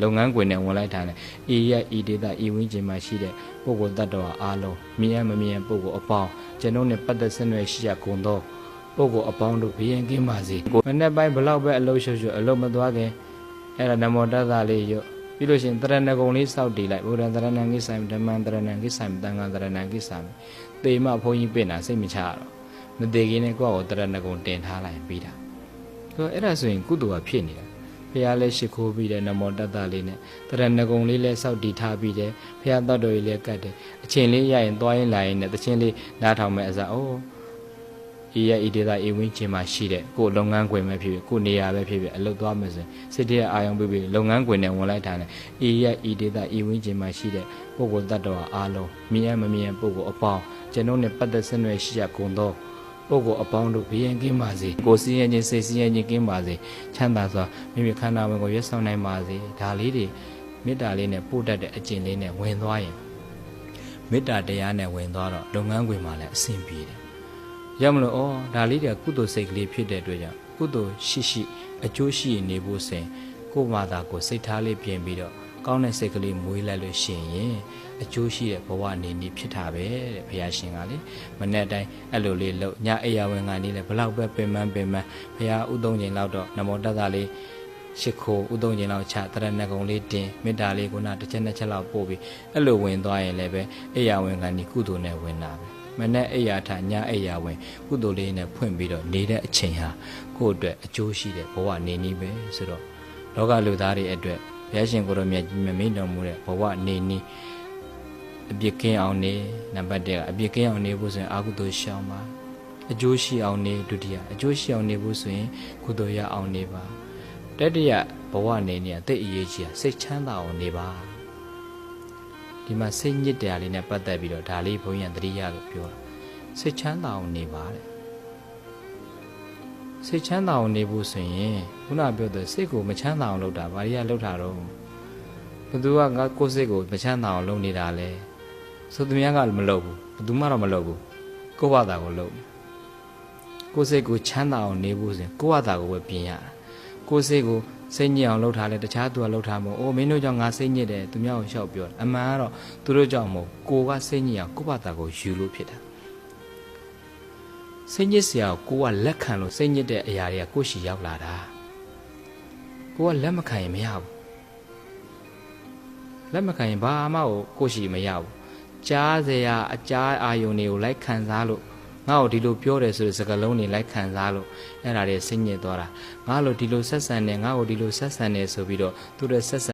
လုပ်ငန်းခွင်နဲ့ဝင်လိုက်တာနဲ့ဤရဲ့ဤဒေတာဤဝင်းကျင်မှာရှိတဲ့ပုဂ္ဂိုလ်တ attva အားလုံးမြင်ရမမြင်ပုဂ္ဂိုလ်အပေါင်းကျွန်ုပ်နဲ့ပတ်သက်ဆက်နွယ်ရှိရကုန်သောပုဂ္ဂိုလ်အပေါင်းတို့ဘယင်ကင်းပါစေမနေ့ပိုင်းဘလောက်ပဲအလုပ်ရှုပ်ရှုပ်အလုပ်မသွားခင်အဲ့ဒါနမောတသလေးရွတ်ပြီးလို့ရှိရင်တရဏဂုံလေးစောက်တည်လိုက်ဘုရားတရဏံကိစ္စံဓမ္မံတရဏံကိစ္စံတန်ခါတရဏံကိစ္စံသေမဘုန်းကြီးပြင်တာစိတ်မချရတော့မသေးခင်နဲ့ကိုယ့်ကိုတရဏဂုံတင်ထားလိုက်ပြီးတာဆိုတော့အဲ့ဒါဆိုရင်ကုသိုလ်ကဖြစ်နေတာဘုရားလည်းရှိခိုးပြီးတယ်နမောတတလေးနဲ့တရဏဂုံလေးလည်းစောက်တည်ထားပြီးတယ်ဘုရားတတ်တော်ကြီးလည်းကတ်တယ်အချိန်လေးရရင်သွားရင်လာရင်နဲ့တခြင်းလေးနားထောင်မဲ့အစားအိုးဤရဲ့ဤဒေတာဤဝင်းကျင်မှာရှိတဲ့ကိုယ်လုပ်ငန်းခွင်ပဲဖြစ်ဖြစ်ကိုယ်နေရာပဲဖြစ်ဖြစ်အလုပ်သွားမယ်ဆိုရင်စိတ်ထဲအာရုံပြီးလုပ်ငန်းခွင်နဲ့ဝင်လိုက်တာနဲ့ဤရဲ့ဤဒေတာဤဝင်းကျင်မှာရှိတဲ့ပုဂ္ဂိုလ်တ attva အားလုံးမြင်ရမမြင်ပုဂ္ဂိုလ်အပေါင်းကျွန်ုပ်နဲ့ပတ်သက်ဆက်နွယ်ရှိရကုန်သောပုဂ္ဂိုလ်အပေါင်းတို့ဘယင်ကင်းပါစေကိုယ်စည်းရဲခြင်းစိတ်စည်းရဲခြင်းကင်းပါစေချမ်းသာစွာမိမိခန္ဓာဝင်ကိုရွတ်ဆောင်နိုင်ပါစေဒါလေးတွေမေတ္တာလေးနဲ့ပို့တတ်တဲ့အကျင့်လေးနဲ့ဝင်သွားရင်မေတ္တာတရားနဲ့ဝင်သွားတော့လုပ်ငန်းခွင်မှာလည်းအဆင်ပြေတယ်ရမလို့ဒါလေးတွေကကုသိုလ်စိတ်ကလေးဖြစ်တဲ့အတွက်ကြောင့်ကုသိုလ်ရှိအကျိုးရှိနေဖို့စဉ်ကိုယ်မှသာကိုစိတ်ထားလေးပြင်ပြီးတော့ကောင်းတဲ့စိတ်ကလေးမွေးလိုက်လို့ရှိရင်အကျိုးရှိတဲ့ဘဝနေနေဖြစ်တာပဲတဲ့ဘုရားရှင်ကလေမနေ့တိုင်းအဲ့လိုလေးလို့ညအိယာဝင်ကနေလေဘလောက်ပဲပင်ပန်းဘုရားဥသုံးချိန်လောက်တော့နမောတတလေးရှိခိုးဥသုံးချိန်လောက်ချတရဏဂုံလေးတင်မေတ္တာလေးကုနာတစ်ချက်နှစ်ချက်လောက်ပို့ပြီးအဲ့လိုဝင်သွားရင်လည်းပဲအိယာဝင်ကနေကုသိုလ်နဲ့ဝင်တာပဲမနေ့အိယာထညအိယာဝင်ကုသိုလ်လေးနဲ့ဖွင့်ပြီးတော့နေတဲ့အချိန်ဟာကိုယ့်အတွက်အကျိုးရှိတဲ့ဘဝနေနည်းပဲဆိုတော့လောကလူသားတွေအတွက်ဘုရားရှင်ကိုရောမြတ်ကြီးမိန့်တော်မူတဲ့ဘဝနေနည်းအပြစ်ကင်းအောင်နေနံပါတ်1ကအပြစ်ကင်းအောင်နေဖို့ဆိုရင်အာဟုသို့ရှောင်ပါအကျိုးရှိအောင်နေဒုတိယအကျိုးရှိအောင်နေဖို့ဆိုရင်ကုသိုလ်ရအောင်နေပါတတိယဘဝနေနည်းအသိအရေးကြီးစိတ်ချမ်းသာအောင်နေပါဒီမှာစိတ်ညစ်တရားလေးနဲ့ပတ်သက်ပြီးတော့ဒါလေးဘုန်းကြီးကသတိရလို့ပြောတာစိတ်ချမ်းသာအောင်နေပါတဲ့စိတ်ချမ်းသာအောင်နေဖို့ဆိုရင်ခုနပြောတဲ့စိတ်ကိုမချမ်းသာအောင်လုပ်တာဘာတွေကလုပ်တာတော့ဘသူကငါကိုယ်စိတ်ကိုမချမ်းသာအောင်လုပ်နေတာလဲဆိုသူများကမလုပ်ဘူးဘသူမှတော့မလုပ်ဘူးကိုယ့်ဘာသာကိုလုပ်ကိုယ်စိတ်ကိုချမ်းသာအောင်နေဖို့ဆိုရင်ကိုယ့်ဘာသာကိုပဲပြင်ရတာကိုယ်စိတ်ကိုစိတ်ညစ်အောင်လုပ်ထားလဲတခြားသူကလုပ်ထားမို့အိုးမင်းတို့ကြောင့်ငါစိတ်ညစ်တယ်သူများကိုလျှောက်ပြောတယ်အမှန်ကတော့သူတို့ကြောင့်မဟုတ်ကိုယ်ကစိတ်ညစ်အောင်ကိုယ့်ဘာသာကိုယူလို့ဖြစ်တာစိတ်ညစ်စရာကိုကလက်ခံလို့စိတ်ညစ်တဲ့အရာတွေကကိုယ့်ရှိရောက်လာတာကိုကလက်မခံရင်မရဘူးလက်မခံရင်ဘာမှကိုယ့်ရှိမရဘူးကြားစရာအကြားအာယုန်တွေကိုလိုက်ခံစားလို့ငါ့ကိုဒီလိုပြောတယ်ဆိုတဲ့စကားလုံးတွေလိုက်ခံစားလို့အဲ့ဒါတွေစိတ်ညစ်သွားတာငါ့လိုဒီလိုဆက်ဆံနေငါ့ကိုဒီလိုဆက်ဆံနေဆိုပြီးတော့သူတို့ဆက်ဆံ